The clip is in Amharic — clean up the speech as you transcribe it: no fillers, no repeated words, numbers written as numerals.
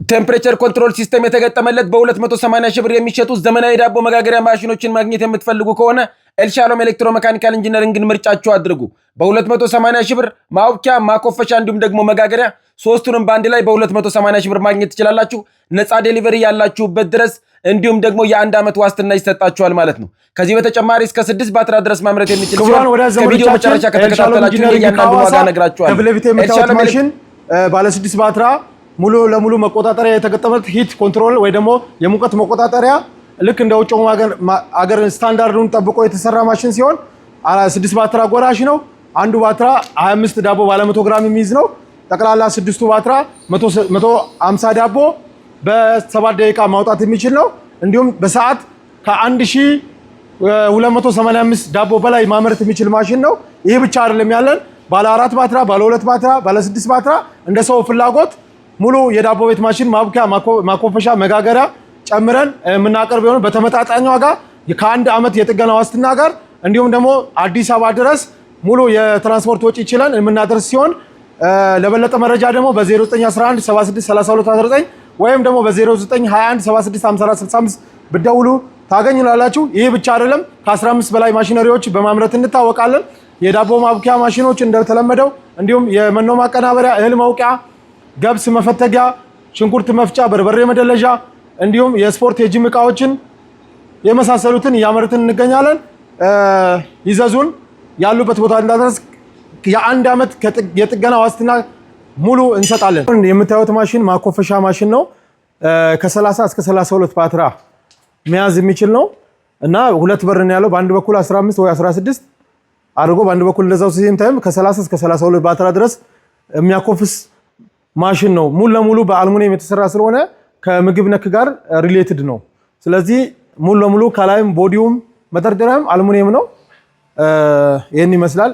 ቴምፕሬቸር ኮንትሮል ሲስተም የተገጠመለት በ280 ሺህ ብር የሚሸጡ ዘመናዊ ዳቦ መጋገሪያ ማሽኖችን ማግኘት የምትፈልጉ ከሆነ ኤልሻሎም ኤሌክትሮሜካኒካል ኢንጂነሪንግን ምርጫችሁ አድርጉ። በ280 ሺህ ብር ማውኪያ፣ ማኮፈሻ እንዲሁም ደግሞ መጋገሪያ ሶስቱንም በአንድ ላይ በ280 ሺህ ብር ማግኘት ትችላላችሁ። ነፃ ዴሊቨሪ ያላችሁበት ድረስ እንዲሁም ደግሞ የአንድ ዓመት ዋስትና ይሰጣችኋል ማለት ነው። ከዚህ በተጨማሪ እስከ 6 ባትራ ድረስ ማምረት የሚችል ሲሆን ከቪዲዮ መጨረሻ ከተከታተላችሁ እያንዳንዱ ዋጋ ነግራችኋለሁ። ከፍለፊት የምታዩት ማሽን ባለ 6 ባትራ ሙሉ ለሙሉ መቆጣጠሪያ የተገጠመለት ሂት ኮንትሮል ወይ ደግሞ የሙቀት መቆጣጠሪያ ልክ እንደ ውጭው አገር ስታንዳርዱን ጠብቆ የተሰራ ማሽን ሲሆን 6 ባትራ ጎራሽ ነው። አንዱ ባትራ 25 ዳቦ ባለ 100 ግራም የሚይዝ ነው። ጠቅላላ 6ቱ ባትራ 150 ዳቦ በ7 ደቂቃ ማውጣት የሚችል ነው። እንዲሁም በሰዓት ከ1285 ዳቦ በላይ ማምረት የሚችል ማሽን ነው። ይሄ ብቻ አይደለም ያለን ባለ 4 ባትራ፣ ባለ 2 ባትራ፣ ባለ 6 ባትራ እንደ ሰው ፍላጎት ሙሉ የዳቦ ቤት ማሽን ማቡኪያ፣ ማኮፈሻ፣ መጋገሪያ ጨምረን የምናቀርብ ይሆን በተመጣጣኝ ዋጋ ከአንድ ዓመት የጥገና ዋስትና ጋር እንዲሁም ደግሞ አዲስ አበባ ድረስ ሙሉ የትራንስፖርት ወጪ ይችላል የምናደርስ ሲሆን ለበለጠ መረጃ ደግሞ በ0911 763219 ወይም ደግሞ በ0921 765465 ብትደውሉ ታገኙናላችሁ። ይህ ብቻ አይደለም፣ ከ15 በላይ ማሽነሪዎች በማምረት እንታወቃለን። የዳቦ ማቡኪያ ማሽኖች እንደተለመደው እንዲሁም የመኖ ማቀናበሪያ፣ እህል መውቂያ፣ ገብስ መፈተጊያ፣ ሽንኩርት መፍጫ፣ በርበሬ መደለዣ እንዲሁም የስፖርት የጂም ዕቃዎችን የመሳሰሉትን እያመረትን እንገኛለን። ይዘዙን። ያሉበት ቦታ እንዳደረስ የአንድ ዓመት የጥገና ዋስትና ሙሉ እንሰጣለን። የምታዩት ማሽን ማኮፈሻ ማሽን ነው። ከ30 እስከ 32 ባትራ መያዝ የሚችል ነው እና ሁለት በር ነው ያለው። በአንድ በኩል 15 ወይ 16 አድርጎ በአንድ በኩል እንደዛው ሲም ታይም ከ30 እስከ 32 ባትራ ድረስ የሚያኮፍስ ማሽን ነው። ሙሉ ለሙሉ በአልሙኒየም የተሰራ ስለሆነ ከምግብ ነክ ጋር ሪሌትድ ነው። ስለዚህ ሙሉ ለሙሉ ከላይም ቦዲውም መደርደሪያም አልሙኒየም ነው። ይሄን ይመስላል።